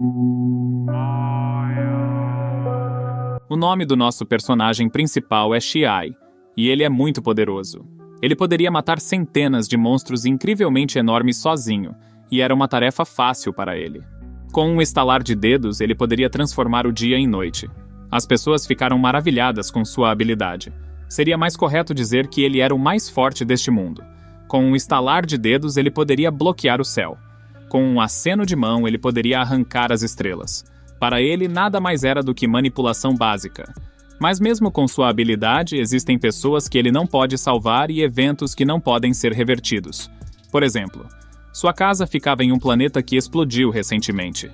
O nome do nosso personagem principal é Xiai, e ele é muito poderoso. Ele poderia matar centenas de monstros incrivelmente enormes sozinho, e era uma tarefa fácil para ele. Com um estalar de dedos, ele poderia transformar o dia em noite. As pessoas ficaram maravilhadas com sua habilidade. Seria mais correto dizer que ele era o mais forte deste mundo. Com um estalar de dedos, ele poderia bloquear o céu. Com um aceno de mão, ele poderia arrancar as estrelas. Para ele, nada mais era do que manipulação básica. Mas mesmo com sua habilidade, existem pessoas que ele não pode salvar e eventos que não podem ser revertidos. Por exemplo, sua casa ficava em um planeta que explodiu recentemente.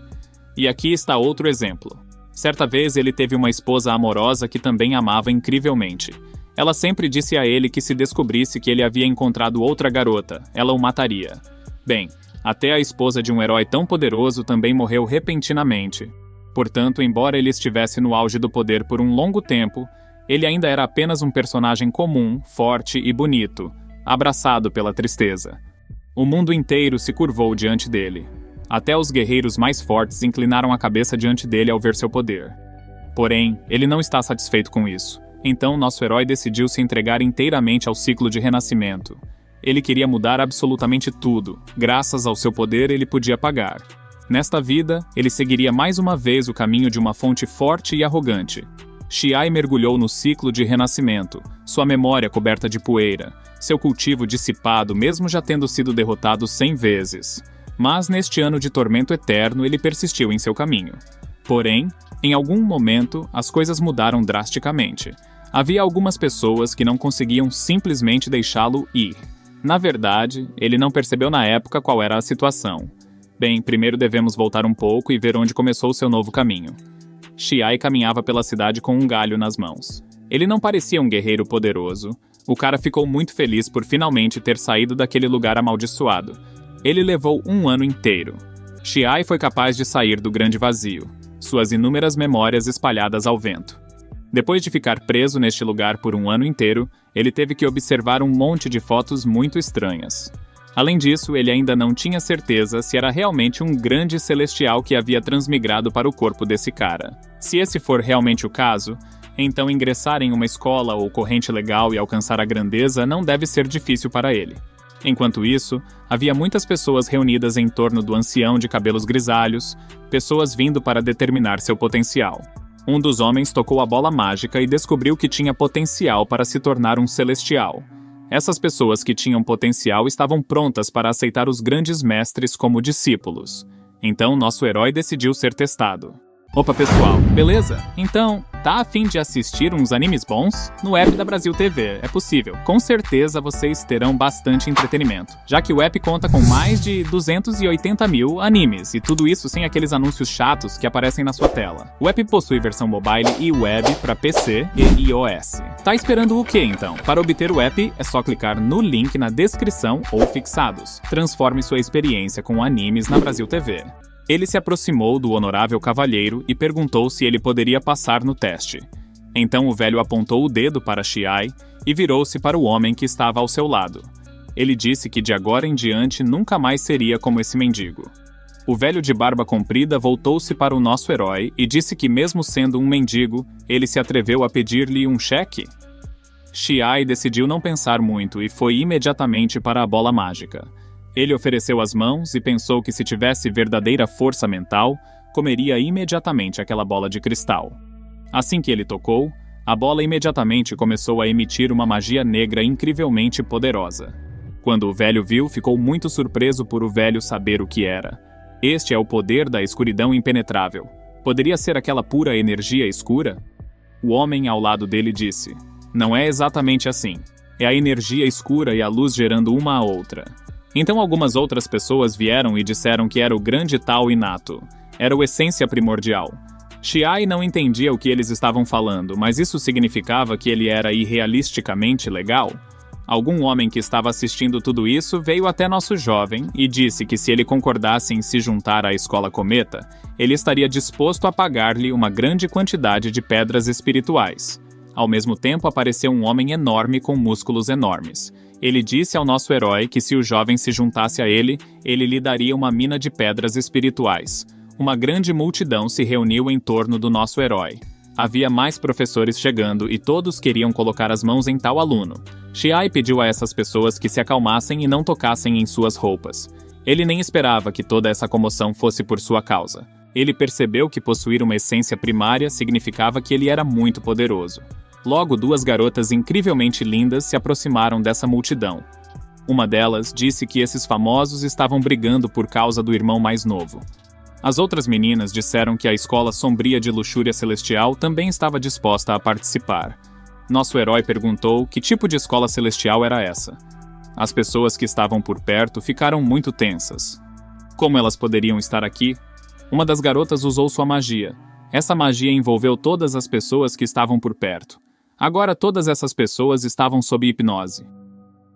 E aqui está outro exemplo. Certa vez ele teve uma esposa amorosa que também amava incrivelmente. Ela sempre disse a ele que se descobrisse que ele havia encontrado outra garota, ela o mataria. Bem, até a esposa de um herói tão poderoso também morreu repentinamente. Portanto, embora ele estivesse no auge do poder por um longo tempo, ele ainda era apenas um personagem comum, forte e bonito, abraçado pela tristeza. O mundo inteiro se curvou diante dele. Até os guerreiros mais fortes inclinaram a cabeça diante dele ao ver seu poder. Porém, ele não está satisfeito com isso. Então, nosso herói decidiu se entregar inteiramente ao ciclo de renascimento. Ele queria mudar absolutamente tudo. Graças ao seu poder, ele podia pagar. Nesta vida, ele seguiria mais uma vez o caminho de uma fonte forte e arrogante. Xiai mergulhou no ciclo de renascimento, sua memória coberta de poeira, seu cultivo dissipado mesmo já tendo sido derrotado 100 vezes. Mas neste ano de tormento eterno ele persistiu em seu caminho. Porém, em algum momento, as coisas mudaram drasticamente. Havia algumas pessoas que não conseguiam simplesmente deixá-lo ir. Na verdade, ele não percebeu na época qual era a situação. Bem, primeiro devemos voltar um pouco e ver onde começou seu novo caminho. Xiai caminhava pela cidade com um galho nas mãos. Ele não parecia um guerreiro poderoso. O cara ficou muito feliz por finalmente ter saído daquele lugar amaldiçoado. Ele levou um ano inteiro. Xiai foi capaz de sair do grande vazio, suas inúmeras memórias espalhadas ao vento. Depois de ficar preso neste lugar por um ano inteiro, ele teve que observar um monte de fotos muito estranhas. Além disso, ele ainda não tinha certeza se era realmente um grande celestial que havia transmigrado para o corpo desse cara. Se esse for realmente o caso, então ingressar em uma escola ou corrente legal e alcançar a grandeza não deve ser difícil para ele. Enquanto isso, havia muitas pessoas reunidas em torno do ancião de cabelos grisalhos, pessoas vindo para determinar seu potencial. Um dos homens tocou a bola mágica e descobriu que tinha potencial para se tornar um celestial. Essas pessoas que tinham potencial estavam prontas para aceitar os grandes mestres como discípulos. Então, nosso herói decidiu ser testado. Opa pessoal, beleza? Então, tá a fim de assistir uns animes bons? No app da Brasil TV, é possível. Com certeza vocês terão bastante entretenimento, já que o app conta com mais de 280 mil animes, e tudo isso sem aqueles anúncios chatos que aparecem na sua tela. O app possui versão mobile e web para PC e iOS. Tá esperando o que então? Para obter o app, é só clicar no link na descrição ou fixados. Transforme sua experiência com animes na Brasil TV. Ele se aproximou do honorável cavalheiro e perguntou se ele poderia passar no teste. Então o velho apontou o dedo para Xiai e virou-se para o homem que estava ao seu lado. Ele disse que de agora em diante nunca mais seria como esse mendigo. O velho de barba comprida voltou-se para o nosso herói e disse que mesmo sendo um mendigo, ele se atreveu a pedir-lhe um cheque? Xiai decidiu não pensar muito e foi imediatamente para a bola mágica. Ele ofereceu as mãos e pensou que se tivesse verdadeira força mental, comeria imediatamente aquela bola de cristal. Assim que ele tocou, a bola imediatamente começou a emitir uma magia negra incrivelmente poderosa. Quando o velho viu, ficou muito surpreso por o velho saber o que era. Este é o poder da escuridão impenetrável. Poderia ser aquela pura energia escura? O homem ao lado dele disse: "Não é exatamente assim. É a energia escura e a luz gerando uma à outra." Então algumas outras pessoas vieram e disseram que era o grande tal inato. Era o essência primordial. Xiai não entendia o que eles estavam falando, mas isso significava que ele era irrealisticamente legal? Algum homem que estava assistindo tudo isso veio até nosso jovem e disse que se ele concordasse em se juntar à Escola Cometa, ele estaria disposto a pagar-lhe uma grande quantidade de pedras espirituais. Ao mesmo tempo apareceu um homem enorme com músculos enormes. Ele disse ao nosso herói que se o jovem se juntasse a ele, ele lhe daria uma mina de pedras espirituais. Uma grande multidão se reuniu em torno do nosso herói. Havia mais professores chegando e todos queriam colocar as mãos em tal aluno. Xiai pediu a essas pessoas que se acalmassem e não tocassem em suas roupas. Ele nem esperava que toda essa comoção fosse por sua causa. Ele percebeu que possuir uma essência primária significava que ele era muito poderoso. Logo, duas garotas incrivelmente lindas se aproximaram dessa multidão. Uma delas disse que esses famosos estavam brigando por causa do irmão mais novo. As outras meninas disseram que a escola sombria de luxúria celestial também estava disposta a participar. Nosso herói perguntou que tipo de escola celestial era essa. As pessoas que estavam por perto ficaram muito tensas. Como elas poderiam estar aqui? Uma das garotas usou sua magia. Essa magia envolveu todas as pessoas que estavam por perto. Agora todas essas pessoas estavam sob hipnose.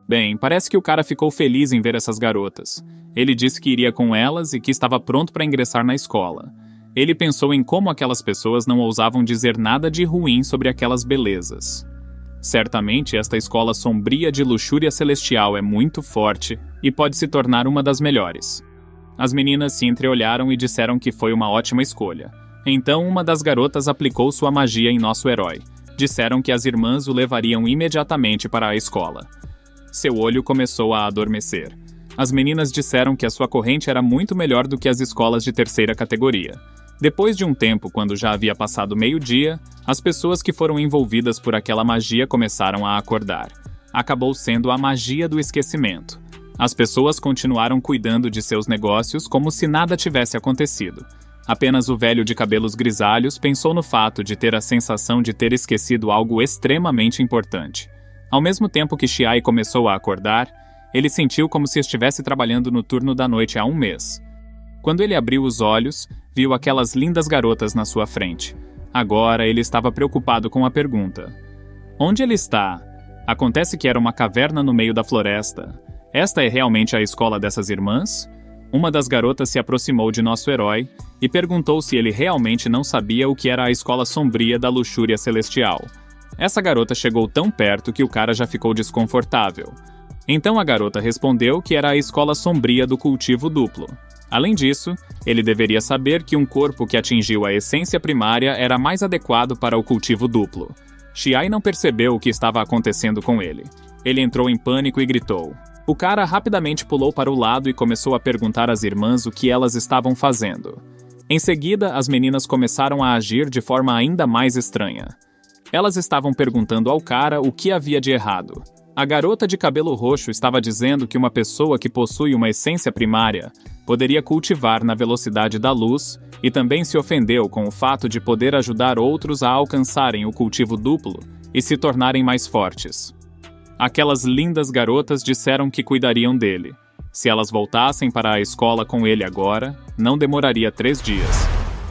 Bem, parece que o cara ficou feliz em ver essas garotas. Ele disse que iria com elas e que estava pronto para ingressar na escola. Ele pensou em como aquelas pessoas não ousavam dizer nada de ruim sobre aquelas belezas. Certamente esta escola sombria de luxúria celestial é muito forte e pode se tornar uma das melhores. As meninas se entreolharam e disseram que foi uma ótima escolha. Então uma das garotas aplicou sua magia em nosso herói. Disseram que as irmãs o levariam imediatamente para a escola. Seu olho começou a adormecer. As meninas disseram que a sua corrente era muito melhor do que as escolas de terceira categoria. Depois de um tempo, quando já havia passado meio-dia, as pessoas que foram envolvidas por aquela magia começaram a acordar. Acabou sendo a magia do esquecimento. As pessoas continuaram cuidando de seus negócios como se nada tivesse acontecido. Apenas o velho de cabelos grisalhos pensou no fato de ter a sensação de ter esquecido algo extremamente importante. Ao mesmo tempo que Xiai começou a acordar, ele sentiu como se estivesse trabalhando no turno da noite há um mês. Quando ele abriu os olhos, viu aquelas lindas garotas na sua frente. Agora ele estava preocupado com a pergunta. Onde ele está? Acontece que era uma caverna no meio da floresta. Esta é realmente a escola dessas irmãs? Uma das garotas se aproximou de nosso herói e perguntou se ele realmente não sabia o que era a escola sombria da luxúria celestial. Essa garota chegou tão perto que o cara já ficou desconfortável. Então a garota respondeu que era a escola sombria do cultivo duplo. Além disso, ele deveria saber que um corpo que atingiu a essência primária era mais adequado para o cultivo duplo. Xiai não percebeu o que estava acontecendo com ele. Ele entrou em pânico e gritou. O cara rapidamente pulou para o lado e começou a perguntar às irmãs o que elas estavam fazendo. Em seguida, as meninas começaram a agir de forma ainda mais estranha. Elas estavam perguntando ao cara o que havia de errado. A garota de cabelo roxo estava dizendo que uma pessoa que possui uma essência primária poderia cultivar na velocidade da luz e também se ofendeu com o fato de poder ajudar outros a alcançarem o cultivo duplo e se tornarem mais fortes. Aquelas lindas garotas disseram que cuidariam dele. Se elas voltassem para a escola com ele agora, não demoraria 3 dias.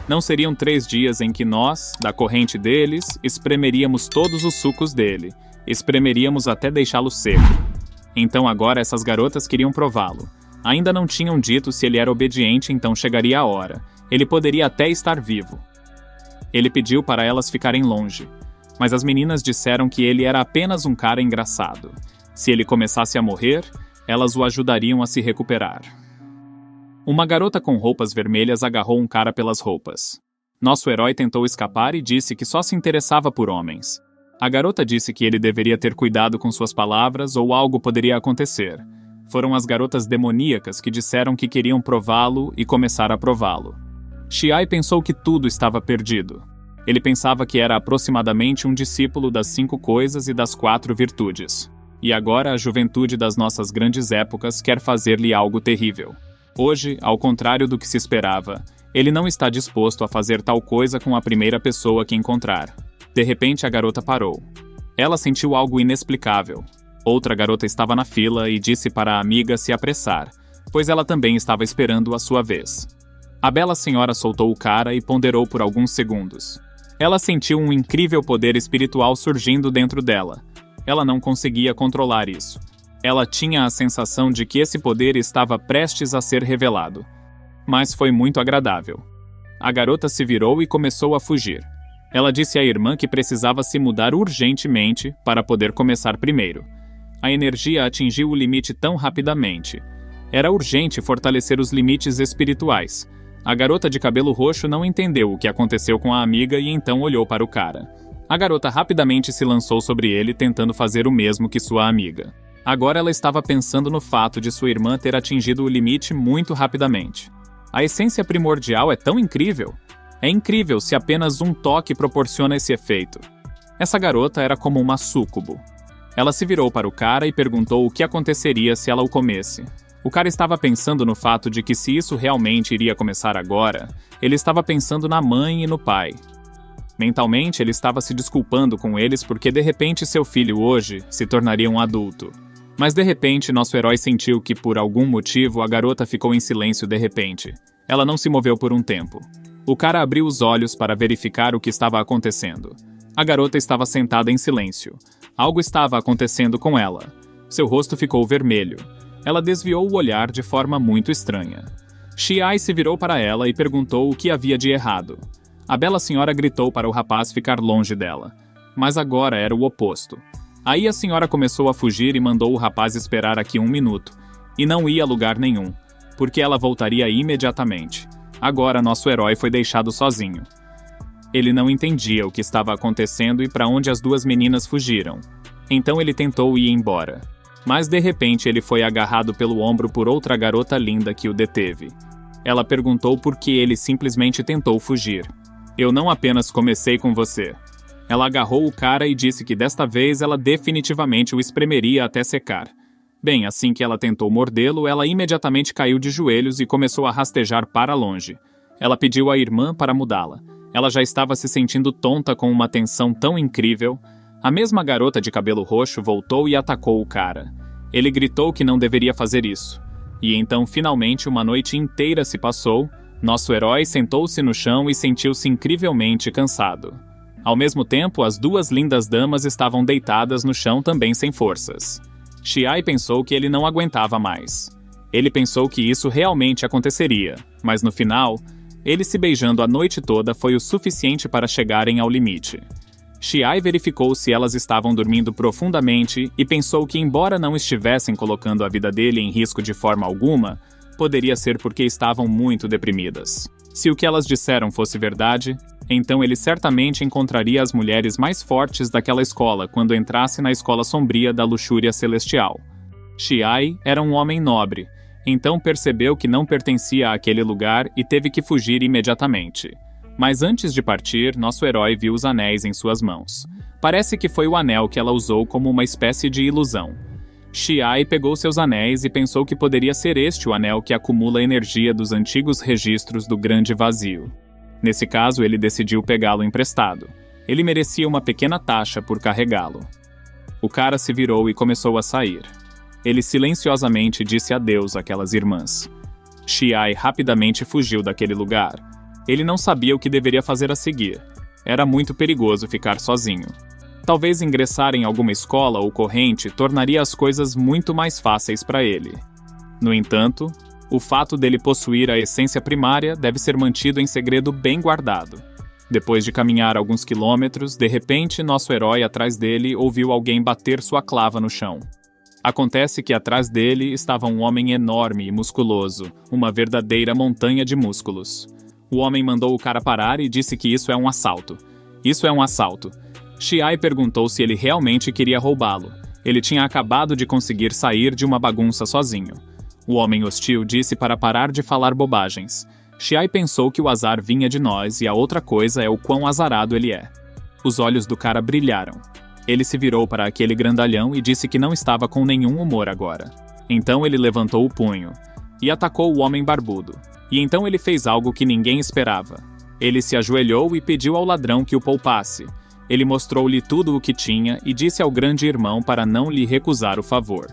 Não seriam 3 dias em que nós, da corrente deles, espremeríamos todos os sucos dele. Espremeríamos até deixá-lo seco. Então agora essas garotas queriam prová-lo. Ainda não tinham dito se ele era obediente, então chegaria a hora. Ele poderia até estar vivo. Ele pediu para elas ficarem longe. Mas as meninas disseram que ele era apenas um cara engraçado. Se ele começasse a morrer, elas o ajudariam a se recuperar. Uma garota com roupas vermelhas agarrou um cara pelas roupas. Nosso herói tentou escapar e disse que só se interessava por homens. A garota disse que ele deveria ter cuidado com suas palavras ou algo poderia acontecer. Foram as garotas demoníacas que disseram que queriam prová-lo e começar a prová-lo. Xiai pensou que tudo estava perdido. Ele pensava que era aproximadamente um discípulo das 5 coisas e das 4 virtudes. E agora a juventude das nossas grandes épocas quer fazer-lhe algo terrível. Hoje, ao contrário do que se esperava, ele não está disposto a fazer tal coisa com a primeira pessoa que encontrar. De repente, a garota parou. Ela sentiu algo inexplicável. Outra garota estava na fila e disse para a amiga se apressar, pois ela também estava esperando a sua vez. A bela senhora soltou o cara e ponderou por alguns segundos. Ela sentiu um incrível poder espiritual surgindo dentro dela. Ela não conseguia controlar isso. Ela tinha a sensação de que esse poder estava prestes a ser revelado. Mas foi muito agradável. A garota se virou e começou a fugir. Ela disse à irmã que precisava se mudar urgentemente para poder começar primeiro. A energia atingiu o limite tão rapidamente. Era urgente fortalecer os limites espirituais. A garota de cabelo roxo não entendeu o que aconteceu com a amiga e então olhou para o cara. A garota rapidamente se lançou sobre ele, tentando fazer o mesmo que sua amiga. Agora ela estava pensando no fato de sua irmã ter atingido o limite muito rapidamente. A essência primordial é tão incrível. É incrível se apenas um toque proporciona esse efeito. Essa garota era como uma súcubo. Ela se virou para o cara e perguntou o que aconteceria se ela o comesse. O cara estava pensando no fato de que se isso realmente iria começar agora, ele estava pensando na mãe e no pai. Mentalmente, ele estava se desculpando com eles porque de repente seu filho hoje se tornaria um adulto. Mas de repente, nosso herói sentiu que por algum motivo a garota ficou em silêncio de repente. Ela não se moveu por um tempo. O cara abriu os olhos para verificar o que estava acontecendo. A garota estava sentada em silêncio. Algo estava acontecendo com ela. Seu rosto ficou vermelho. Ela desviou o olhar de forma muito estranha. Xiai se virou para ela e perguntou o que havia de errado. A bela senhora gritou para o rapaz ficar longe dela. Mas agora era o oposto. Aí a senhora começou a fugir e mandou o rapaz esperar aqui 1 minuto. E não ia a lugar nenhum, porque ela voltaria imediatamente. Agora nosso herói foi deixado sozinho. Ele não entendia o que estava acontecendo e para onde as 2 meninas fugiram. Então ele tentou ir embora. Mas de repente ele foi agarrado pelo ombro por outra garota linda que o deteve. Ela perguntou por que ele simplesmente tentou fugir. Eu não apenas comecei com você. Ela agarrou o cara e disse que desta vez ela definitivamente o espremeria até secar. Bem, assim que ela tentou mordê-lo, ela imediatamente caiu de joelhos e começou a rastejar para longe. Ela pediu à irmã para mudá-la. Ela já estava se sentindo tonta com uma tensão tão incrível. A mesma garota de cabelo roxo voltou e atacou o cara. Ele gritou que não deveria fazer isso. E então, finalmente, uma noite inteira se passou. Nosso herói sentou-se no chão e sentiu-se incrivelmente cansado. Ao mesmo tempo, as 2 lindas damas estavam deitadas no chão também sem forças. Xiai pensou que ele não aguentava mais. Ele pensou que isso realmente aconteceria, mas no final, eles se beijando a noite toda foi o suficiente para chegarem ao limite. Xiai verificou se elas estavam dormindo profundamente e pensou que, embora não estivessem colocando a vida dele em risco de forma alguma, poderia ser porque estavam muito deprimidas. Se o que elas disseram fosse verdade, então ele certamente encontraria as mulheres mais fortes daquela escola quando entrasse na escola sombria da luxúria celestial. Xiai era um homem nobre, então percebeu que não pertencia àquele lugar e teve que fugir imediatamente. Mas antes de partir, nosso herói viu os anéis em suas mãos. Parece que foi o anel que ela usou como uma espécie de ilusão. Xiai pegou seus anéis e pensou que poderia ser este o anel que acumula a energia dos antigos registros do Grande Vazio. Nesse caso, ele decidiu pegá-lo emprestado. Ele merecia uma pequena taxa por carregá-lo. O cara se virou e começou a sair. Ele silenciosamente disse adeus àquelas irmãs. Xiai rapidamente fugiu daquele lugar. Ele não sabia o que deveria fazer a seguir. Era muito perigoso ficar sozinho. Talvez ingressar em alguma escola ou corrente tornaria as coisas muito mais fáceis para ele. No entanto, o fato dele possuir a essência primária deve ser mantido em segredo bem guardado. Depois de caminhar alguns quilômetros, de repente, nosso herói atrás dele ouviu alguém bater sua clava no chão. Acontece que atrás dele estava um homem enorme e musculoso, uma verdadeira montanha de músculos. O homem mandou o cara parar e disse que isso é um assalto. Isso é um assalto. Xiai perguntou se ele realmente queria roubá-lo. Ele tinha acabado de conseguir sair de uma bagunça sozinho. O homem hostil disse para parar de falar bobagens. Xiai pensou que o azar vinha de nós e a outra coisa é o quão azarado ele é. Os olhos do cara brilharam. Ele se virou para aquele grandalhão e disse que não estava com nenhum humor agora. Então ele levantou o punho e atacou o homem barbudo. E então ele fez algo que ninguém esperava. Ele se ajoelhou e pediu ao ladrão que o poupasse. Ele mostrou-lhe tudo o que tinha e disse ao grande irmão para não lhe recusar o favor.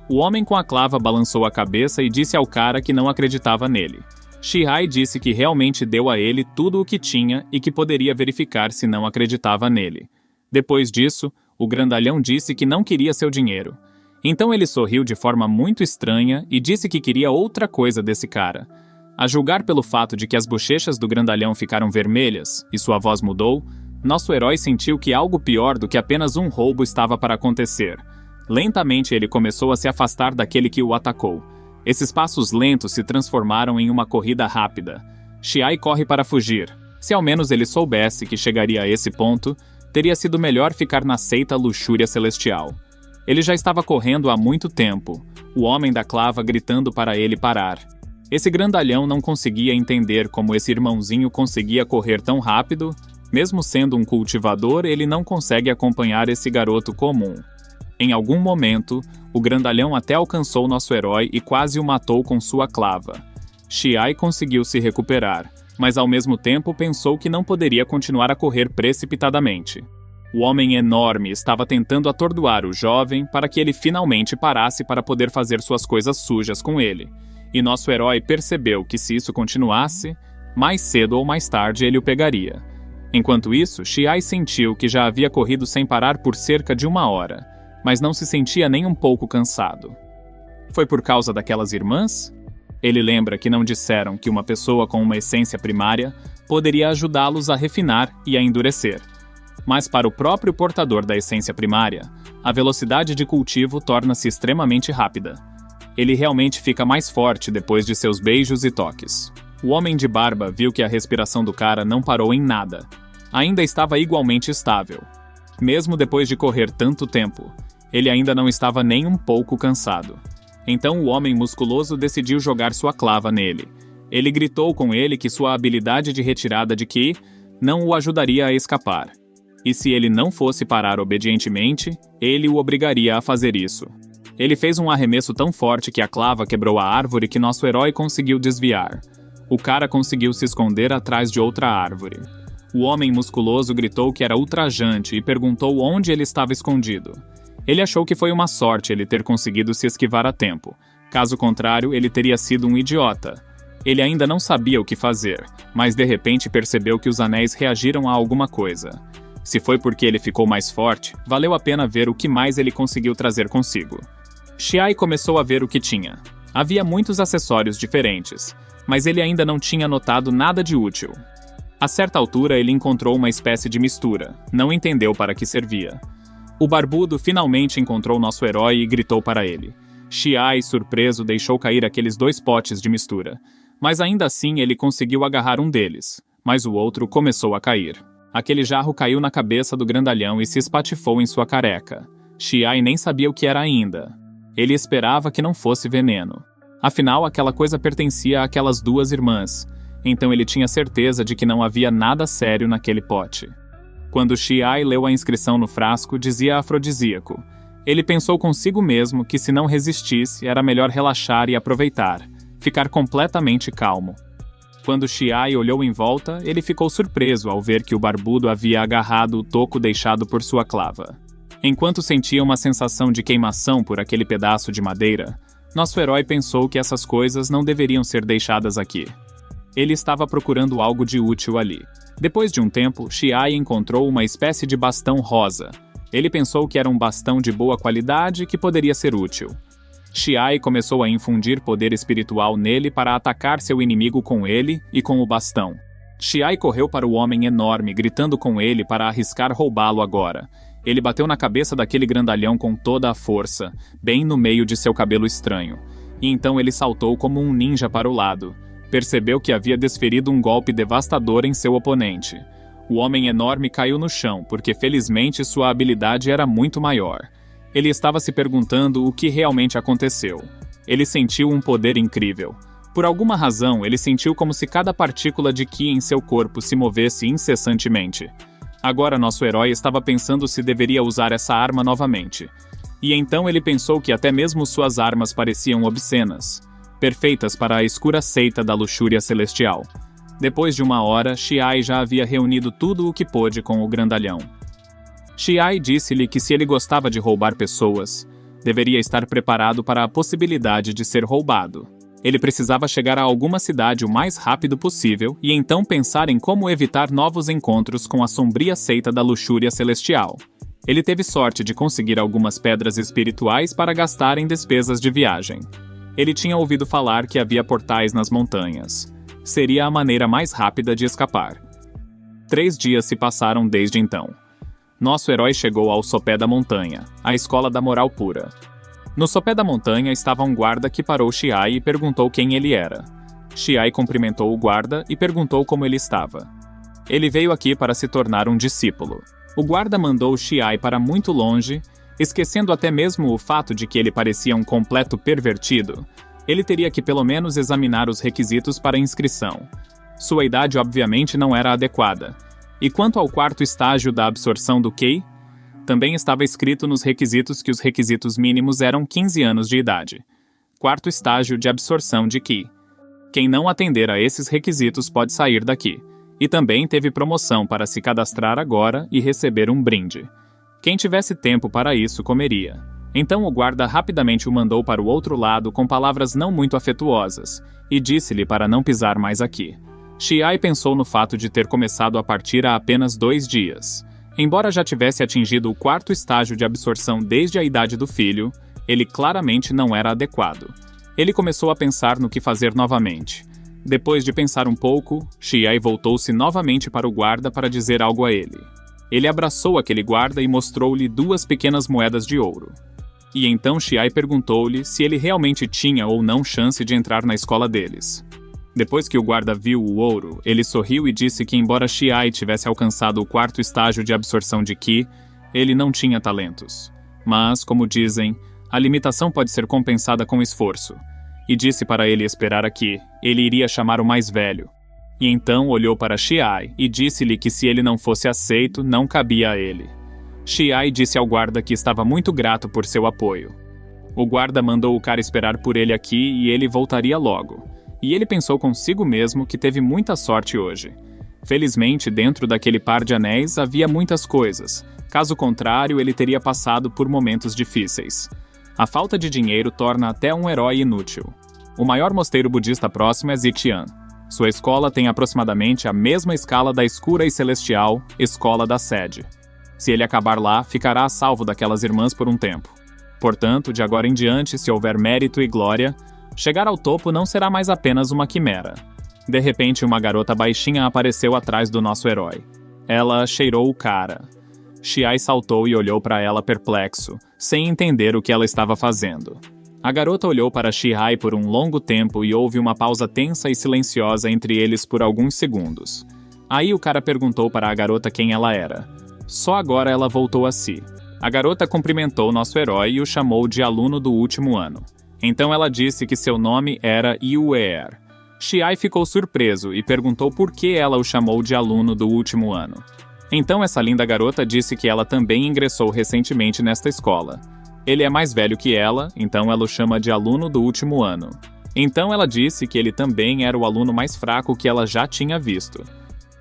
O homem com a clava balançou a cabeça e disse ao cara que não acreditava nele. Xiai disse que realmente deu a ele tudo o que tinha e que poderia verificar se não acreditava nele. Depois disso, o grandalhão disse que não queria seu dinheiro. Então ele sorriu de forma muito estranha e disse que queria outra coisa desse cara. A julgar pelo fato de que as bochechas do grandalhão ficaram vermelhas e sua voz mudou, nosso herói sentiu que algo pior do que apenas um roubo estava para acontecer. Lentamente ele começou a se afastar daquele que o atacou. Esses passos lentos se transformaram em uma corrida rápida. Xiai corre para fugir. Se ao menos ele soubesse que chegaria a esse ponto, teria sido melhor ficar na seita luxúria celestial. Ele já estava correndo há muito tempo, o homem da clava gritando para ele parar. Esse grandalhão não conseguia entender como esse irmãozinho conseguia correr tão rápido. Mesmo sendo um cultivador, ele não consegue acompanhar esse garoto comum. Em algum momento, o grandalhão até alcançou nosso herói e quase o matou com sua clava. Xiai conseguiu se recuperar, mas ao mesmo tempo pensou que não poderia continuar a correr precipitadamente. O homem enorme estava tentando atordoar o jovem para que ele finalmente parasse para poder fazer suas coisas sujas com ele. E nosso herói percebeu que se isso continuasse, mais cedo ou mais tarde ele o pegaria. Enquanto isso, Xiai sentiu que já havia corrido sem parar por cerca de 1 hora, mas não se sentia nem um pouco cansado. Foi por causa daquelas irmãs? Ele lembra que não disseram que uma pessoa com uma essência primária poderia ajudá-los a refinar e a endurecer. Mas para o próprio portador da essência primária, a velocidade de cultivo torna-se extremamente rápida. Ele realmente fica mais forte depois de seus beijos e toques. O homem de barba viu que a respiração do cara não parou em nada. Ainda estava igualmente estável. Mesmo depois de correr tanto tempo, ele ainda não estava nem um pouco cansado. Então o homem musculoso decidiu jogar sua clava nele. Ele gritou com ele que sua habilidade de retirada de Ki não o ajudaria a escapar. E se ele não fosse parar obedientemente, ele o obrigaria a fazer isso. Ele fez um arremesso tão forte que a clava quebrou a árvore que nosso herói conseguiu desviar. O cara conseguiu se esconder atrás de outra árvore. O homem musculoso gritou que era ultrajante e perguntou onde ele estava escondido. Ele achou que foi uma sorte ele ter conseguido se esquivar a tempo. Caso contrário, ele teria sido um idiota. Ele ainda não sabia o que fazer, mas de repente percebeu que os anéis reagiram a alguma coisa. Se foi porque ele ficou mais forte, valeu a pena ver o que mais ele conseguiu trazer consigo. Xiai começou a ver o que tinha. Havia muitos acessórios diferentes, mas ele ainda não tinha notado nada de útil. A certa altura ele encontrou uma espécie de mistura, não entendeu para que servia. O barbudo finalmente encontrou nosso herói e gritou para ele. Xiai, surpreso, deixou cair aqueles 2 potes de mistura, mas ainda assim ele conseguiu agarrar um deles, mas o outro começou a cair. Aquele jarro caiu na cabeça do grandalhão e se espatifou em sua careca. Xiai nem sabia o que era ainda. Ele esperava que não fosse veneno. Afinal, aquela coisa pertencia àquelas 2 irmãs, então ele tinha certeza de que não havia nada sério naquele pote. Quando Xiai leu a inscrição no frasco, dizia afrodisíaco. Ele pensou consigo mesmo que se não resistisse, era melhor relaxar e aproveitar, ficar completamente calmo. Quando Xiai olhou em volta, ele ficou surpreso ao ver que o barbudo havia agarrado o toco deixado por sua clava. Enquanto sentia uma sensação de queimação por aquele pedaço de madeira, nosso herói pensou que essas coisas não deveriam ser deixadas aqui. Ele estava procurando algo de útil ali. Depois de um tempo, Xiai encontrou uma espécie de bastão rosa. Ele pensou que era um bastão de boa qualidade que poderia ser útil. Xiai começou a infundir poder espiritual nele para atacar seu inimigo com ele e com o bastão. Xiai correu para o homem enorme, gritando com ele para arriscar roubá-lo agora. Ele bateu na cabeça daquele grandalhão com toda a força, bem no meio de seu cabelo estranho. E então ele saltou como um ninja para o lado. Percebeu que havia desferido um golpe devastador em seu oponente. O homem enorme caiu no chão, porque felizmente sua habilidade era muito maior. Ele estava se perguntando o que realmente aconteceu. Ele sentiu um poder incrível. Por alguma razão, ele sentiu como se cada partícula de Ki em seu corpo se movesse incessantemente. Agora nosso herói estava pensando se deveria usar essa arma novamente. E então ele pensou que até mesmo suas armas pareciam obscenas, perfeitas para a escura seita da luxúria celestial. Depois de 1 hora, Xiai já havia reunido tudo o que pôde com o grandalhão. Xiai disse-lhe que se ele gostava de roubar pessoas, deveria estar preparado para a possibilidade de ser roubado. Ele precisava chegar a alguma cidade o mais rápido possível e então pensar em como evitar novos encontros com a sombria seita da luxúria celestial. Ele teve sorte de conseguir algumas pedras espirituais para gastar em despesas de viagem. Ele tinha ouvido falar que havia portais nas montanhas. Seria a maneira mais rápida de escapar. 3 dias se passaram desde então. Nosso herói chegou ao sopé da montanha, a escola da moral pura. No sopé da montanha estava um guarda que parou Xiai e perguntou quem ele era. Xiai cumprimentou o guarda e perguntou como ele estava. Ele veio aqui para se tornar um discípulo. O guarda mandou Xiai para muito longe, esquecendo até mesmo o fato de que ele parecia um completo pervertido. Ele teria que pelo menos examinar os requisitos para a inscrição. Sua idade obviamente não era adequada. E quanto ao quarto estágio da absorção do Qi, também estava escrito nos requisitos que os requisitos mínimos eram 15 anos de idade. Quarto estágio de absorção de Qi. Quem não atender a esses requisitos pode sair daqui. E também teve promoção para se cadastrar agora e receber um brinde. Quem tivesse tempo para isso comeria. Então o guarda rapidamente o mandou para o outro lado com palavras não muito afetuosas, e disse-lhe para não pisar mais aqui. Xiai pensou no fato de ter começado a partir há apenas 2 dias. Embora já tivesse atingido o quarto estágio de absorção desde a idade do filho, ele claramente não era adequado. Ele começou a pensar no que fazer novamente. Depois de pensar um pouco, Xiai voltou-se novamente para o guarda para dizer algo a ele. Ele abraçou aquele guarda e mostrou-lhe 2 pequenas moedas de ouro. E então Xiai perguntou-lhe se ele realmente tinha ou não chance de entrar na escola deles. Depois que o guarda viu o ouro, ele sorriu e disse que embora Xiai tivesse alcançado o quarto estágio de absorção de Qi, ele não tinha talentos. Mas, como dizem, a limitação pode ser compensada com esforço. E disse para ele esperar aqui, ele iria chamar o mais velho. E então olhou para Xiai e disse-lhe que se ele não fosse aceito, não cabia a ele. Xiai disse ao guarda que estava muito grato por seu apoio. O guarda mandou o cara esperar por ele aqui e ele voltaria logo. E ele pensou consigo mesmo que teve muita sorte hoje. Felizmente, dentro daquele par de anéis havia muitas coisas. Caso contrário, ele teria passado por momentos difíceis. A falta de dinheiro torna até um herói inútil. O maior mosteiro budista próximo é Zixian. Sua escola tem aproximadamente a mesma escala da escura e celestial Escola da Sede. Se ele acabar lá, ficará a salvo daquelas irmãs por um tempo. Portanto, de agora em diante, se houver mérito e glória, chegar ao topo não será mais apenas uma quimera. De repente, uma garota baixinha apareceu atrás do nosso herói. Ela cheirou o cara. Xiai saltou e olhou para ela perplexo, sem entender o que ela estava fazendo. A garota olhou para Xiai por um longo tempo e houve uma pausa tensa e silenciosa entre eles por alguns segundos. Aí o cara perguntou para a garota quem ela era. Só agora ela voltou a si. A garota cumprimentou nosso herói e o chamou de aluno do último ano. Então ela disse que seu nome era Yuer. Xiai ficou surpreso e perguntou por que ela o chamou de aluno do último ano. Então essa linda garota disse que ela também ingressou recentemente nesta escola. Ele é mais velho que ela, então ela o chama de aluno do último ano. Então ela disse que ele também era o aluno mais fraco que ela já tinha visto.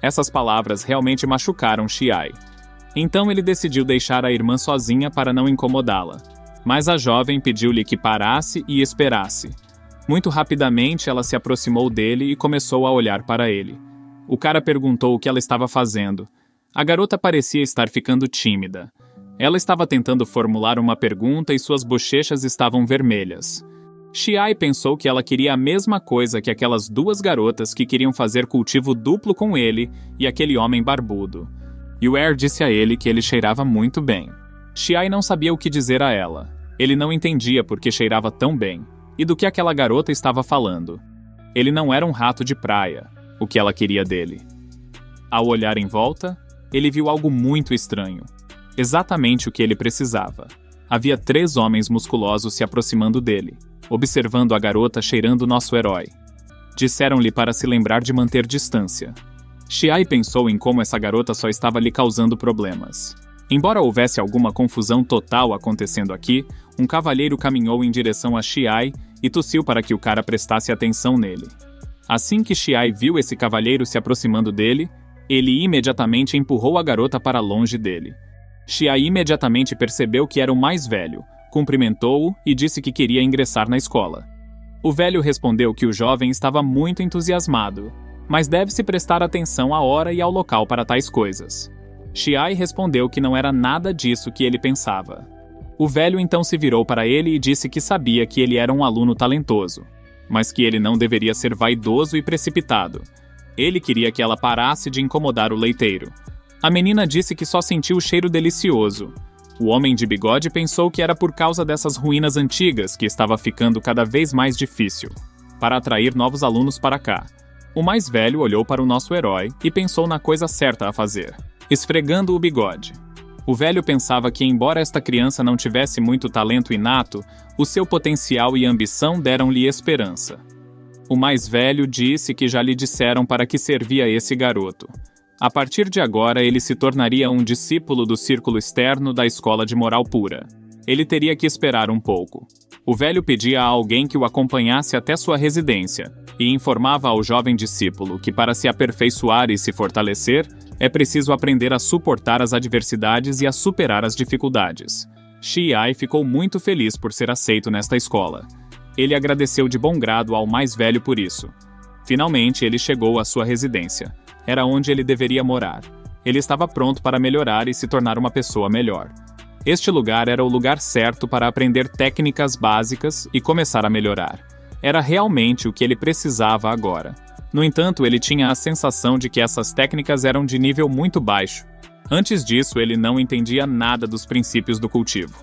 Essas palavras realmente machucaram Xiai. Então ele decidiu deixar a irmã sozinha para não incomodá-la. Mas a jovem pediu-lhe que parasse e esperasse. Muito rapidamente ela se aproximou dele e começou a olhar para ele. O cara perguntou o que ela estava fazendo. A garota parecia estar ficando tímida. Ela estava tentando formular uma pergunta e suas bochechas estavam vermelhas. Xiai pensou que ela queria a mesma coisa que aquelas 2 garotas que queriam fazer cultivo duplo com ele e aquele homem barbudo. Yuer disse a ele que ele cheirava muito bem. Xiai não sabia o que dizer a ela. Ele não entendia por que cheirava tão bem e do que aquela garota estava falando. Ele não era um rato de praia, o que ela queria dele. Ao olhar em volta, ele viu algo muito estranho. Exatamente o que ele precisava. Havia 3 homens musculosos se aproximando dele, observando a garota cheirando nosso herói. Disseram-lhe para se lembrar de manter distância. Xiai pensou em como essa garota só estava lhe causando problemas. Embora houvesse alguma confusão total acontecendo aqui, um cavalheiro caminhou em direção a Xiai e tossiu para que o cara prestasse atenção nele. Assim que Xiai viu esse cavalheiro se aproximando dele, ele imediatamente empurrou a garota para longe dele. Xiai imediatamente percebeu que era o mais velho, cumprimentou-o e disse que queria ingressar na escola. O velho respondeu que o jovem estava muito entusiasmado, mas deve-se prestar atenção à hora e ao local para tais coisas. Xiai respondeu que não era nada disso que ele pensava. O velho então se virou para ele e disse que sabia que ele era um aluno talentoso, mas que ele não deveria ser vaidoso e precipitado. Ele queria que ela parasse de incomodar o leiteiro. A menina disse que só sentiu o cheiro delicioso. O homem de bigode pensou que era por causa dessas ruínas antigas que estava ficando cada vez mais difícil. para atrair novos alunos para cá. O mais velho olhou para o nosso herói e pensou na coisa certa a fazer, esfregando o bigode. O velho pensava que, embora esta criança não tivesse muito talento inato, o seu potencial e ambição deram-lhe esperança. O mais velho disse que já lhe disseram para que servia esse garoto. A partir de agora, ele se tornaria um discípulo do círculo externo da escola de moral pura. Ele teria que esperar um pouco. O velho pedia a alguém que o acompanhasse até sua residência e informava ao jovem discípulo que, para se aperfeiçoar e se fortalecer, é preciso aprender a suportar as adversidades e a superar as dificuldades. Xiai ficou muito feliz por ser aceito nesta escola. Ele agradeceu de bom grado ao mais velho por isso. Finalmente, ele chegou à sua residência. Era onde ele deveria morar. Ele estava pronto para melhorar e se tornar uma pessoa melhor. Este lugar era o lugar certo para aprender técnicas básicas e começar a melhorar. Era realmente o que ele precisava agora. No entanto, ele tinha a sensação de que essas técnicas eram de nível muito baixo. Antes disso, ele não entendia nada dos princípios do cultivo.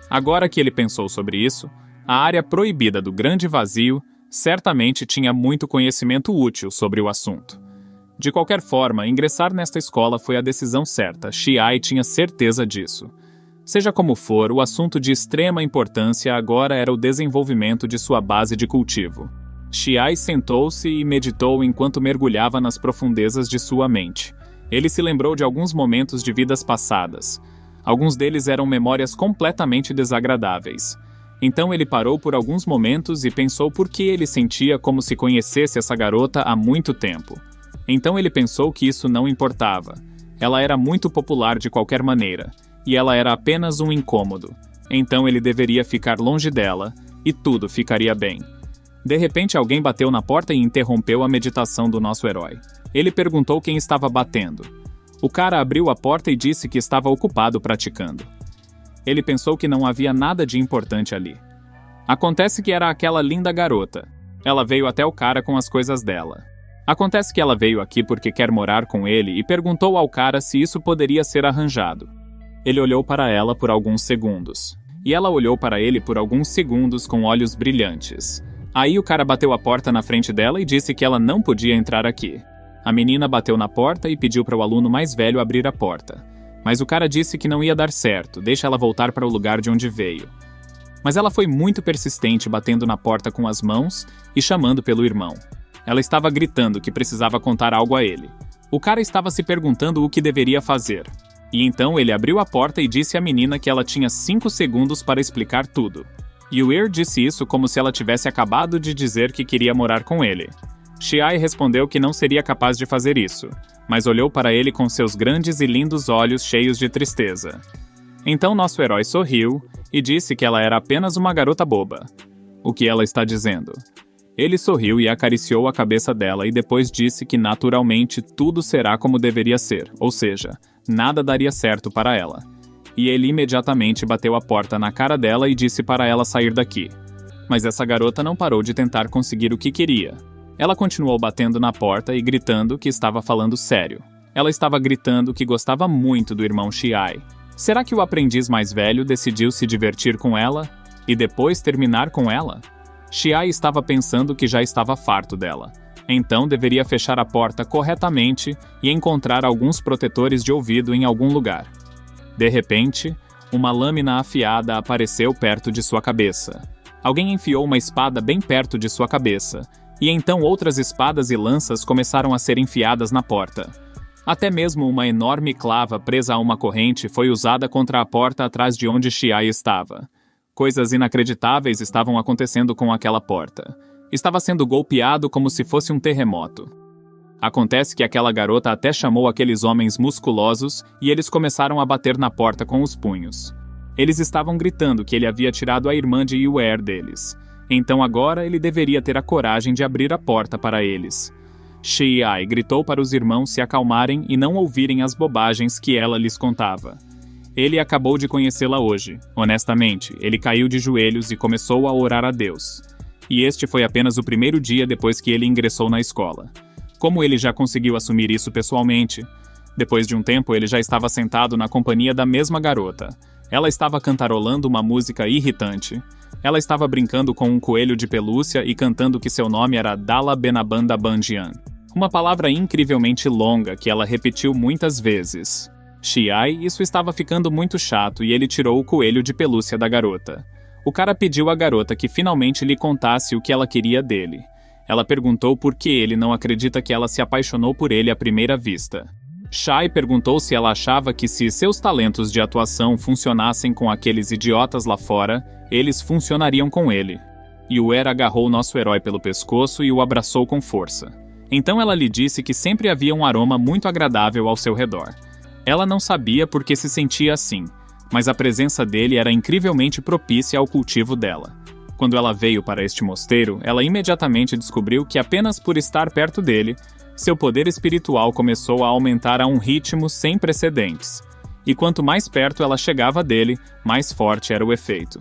Agora que ele pensou sobre isso, a área proibida do Grande Vazio certamente tinha muito conhecimento útil sobre o assunto. De qualquer forma, ingressar nesta escola foi a decisão certa. Xiai tinha certeza disso. Seja como for, o assunto de extrema importância agora era o desenvolvimento de sua base de cultivo. Xiai sentou-se e meditou enquanto mergulhava nas profundezas de sua mente. Ele se lembrou de alguns momentos de vidas passadas. Alguns deles eram memórias completamente desagradáveis. Então ele parou por alguns momentos e pensou por que ele sentia como se conhecesse essa garota há muito tempo. Então ele pensou que isso não importava. Ela era muito popular de qualquer maneira. E ela era apenas um incômodo. Então ele deveria ficar longe dela, e tudo ficaria bem. De repente alguém bateu na porta e interrompeu a meditação do nosso herói. Ele perguntou quem estava batendo. O cara abriu a porta e disse que estava ocupado praticando. Ele pensou que não havia nada de importante ali. Acontece que era aquela linda garota. Ela veio até o cara com as coisas dela. Acontece que ela veio aqui porque quer morar com ele e perguntou ao cara se isso poderia ser arranjado. Ele olhou para ela por alguns segundos. E ela olhou para ele por alguns segundos com olhos brilhantes. Aí o cara bateu a porta na frente dela e disse que ela não podia entrar aqui. A menina bateu na porta e pediu para o aluno mais velho abrir a porta. Mas o cara disse que não ia dar certo, deixa ela voltar para o lugar de onde veio. Mas ela foi muito persistente, batendo na porta com as mãos e chamando pelo irmão. Ela estava gritando que precisava contar algo a ele. O cara estava se perguntando o que deveria fazer. E então ele abriu a porta e disse à menina que ela tinha 5 segundos para explicar tudo. Yuer disse isso como se ela tivesse acabado de dizer que queria morar com ele. Xiai respondeu que não seria capaz de fazer isso, mas olhou para ele com seus grandes e lindos olhos cheios de tristeza. Então nosso herói sorriu e disse que ela era apenas uma garota boba. O que ela está dizendo? Ele sorriu e acariciou a cabeça dela e depois disse que naturalmente tudo será como deveria ser, ou seja, nada daria certo para ela. E ele imediatamente bateu a porta na cara dela e disse para ela sair daqui. Mas essa garota não parou de tentar conseguir o que queria. Ela continuou batendo na porta e gritando que estava falando sério. Ela estava gritando que gostava muito do irmão Xiai. Será que o aprendiz mais velho decidiu se divertir com ela e depois terminar com ela? Xiai estava pensando que já estava farto dela. Então deveria fechar a porta corretamente e encontrar alguns protetores de ouvido em algum lugar. De repente, uma lâmina afiada apareceu perto de sua cabeça. Alguém enfiou uma espada bem perto de sua cabeça, e então outras espadas e lanças começaram a ser enfiadas na porta. Até mesmo uma enorme clava presa a uma corrente foi usada contra a porta atrás de onde Xiai estava. Coisas inacreditáveis estavam acontecendo com aquela porta. Estava sendo golpeado como se fosse um terremoto. Acontece que aquela garota até chamou aqueles homens musculosos e eles começaram a bater na porta com os punhos. Eles estavam gritando que ele havia tirado a irmã de Yuer deles. Então agora ele deveria ter a coragem de abrir a porta para eles. Xiai gritou para os irmãos se acalmarem e não ouvirem as bobagens que ela lhes contava. Ele acabou de conhecê-la hoje. Honestamente, ele caiu de joelhos e começou a orar a Deus. E este foi apenas o primeiro dia depois que ele ingressou na escola. Como ele já conseguiu assumir isso pessoalmente? Depois de um tempo, ele já estava sentado na companhia da mesma garota. Ela estava cantarolando uma música irritante. Ela estava brincando com um coelho de pelúcia e cantando que seu nome era Dala Benabanda Bandian, uma palavra incrivelmente longa que ela repetiu muitas vezes. Xiai, isso estava ficando muito chato e ele tirou o coelho de pelúcia da garota. O cara pediu à garota que finalmente lhe contasse o que ela queria dele. Ela perguntou por que ele não acredita que ela se apaixonou por ele à primeira vista. Shai perguntou se ela achava que se seus talentos de atuação funcionassem com aqueles idiotas lá fora, eles funcionariam com ele. Yuer agarrou nosso herói pelo pescoço e o abraçou com força. Então ela lhe disse que sempre havia um aroma muito agradável ao seu redor. Ela não sabia por que se sentia assim, mas a presença dele era incrivelmente propícia ao cultivo dela. Quando ela veio para este mosteiro, ela imediatamente descobriu que apenas por estar perto dele, seu poder espiritual começou a aumentar a um ritmo sem precedentes. E quanto mais perto ela chegava dele, mais forte era o efeito.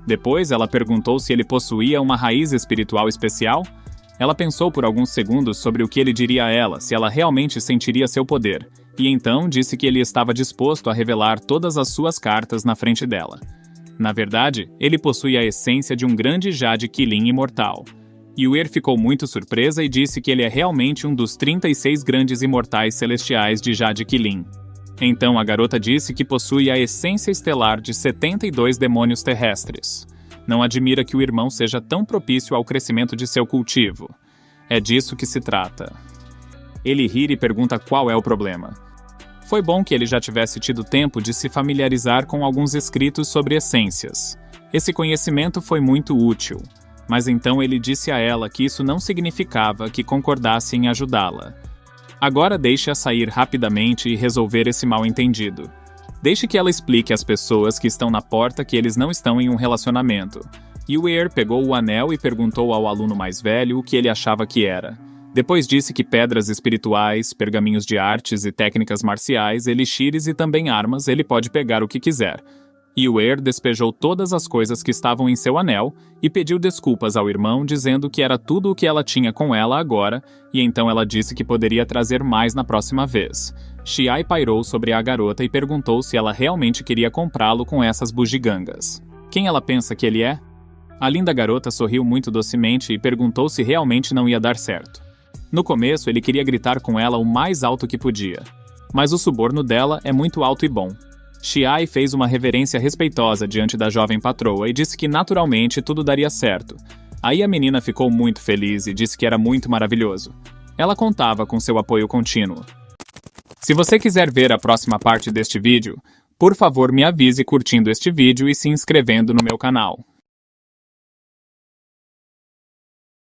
Depois, ela perguntou se ele possuía uma raiz espiritual especial. Ela pensou por alguns segundos sobre o que ele diria a ela, se ela realmente sentiria seu poder, e então disse que ele estava disposto a revelar todas as suas cartas na frente dela. Na verdade, ele possui a essência de um grande Jade Qilin imortal. Yuer ficou muito surpresa e disse que ele é realmente um dos 36 grandes imortais celestiais de Jade Qilin. Então a garota disse que possui a essência estelar de 72 demônios terrestres. Não admira que o irmão seja tão propício ao crescimento de seu cultivo. É disso que se trata. Ele ri e pergunta qual é o problema. Foi bom que ele já tivesse tido tempo de se familiarizar com alguns escritos sobre essências. Esse conhecimento foi muito útil, mas então ele disse a ela que isso não significava que concordasse em ajudá-la. Agora deixe-a sair rapidamente e resolver esse mal-entendido. Deixe que ela explique às pessoas que estão na porta que eles não estão em um relacionamento. Yuer pegou o anel e perguntou ao aluno mais velho o que ele achava que era. Depois disse que pedras espirituais, pergaminhos de artes e técnicas marciais, elixires e também armas, ele pode pegar o que quiser. Yuer despejou todas as coisas que estavam em seu anel e pediu desculpas ao irmão, dizendo que era tudo o que ela tinha com ela agora, e então ela disse que poderia trazer mais na próxima vez. Xiai pairou sobre a garota e perguntou se ela realmente queria comprá-lo com essas bugigangas. Quem ela pensa que ele é? A linda garota sorriu muito docemente e perguntou se realmente não ia dar certo. No começo, ele queria gritar com ela o mais alto que podia. Mas o suborno dela é muito alto e bom. Xiai fez uma reverência respeitosa diante da jovem patroa e disse que naturalmente tudo daria certo. Aí a menina ficou muito feliz e disse que era muito maravilhoso. Ela contava com seu apoio contínuo. Se você quiser ver a próxima parte deste vídeo, por favor me avise curtindo este vídeo e se inscrevendo no meu canal.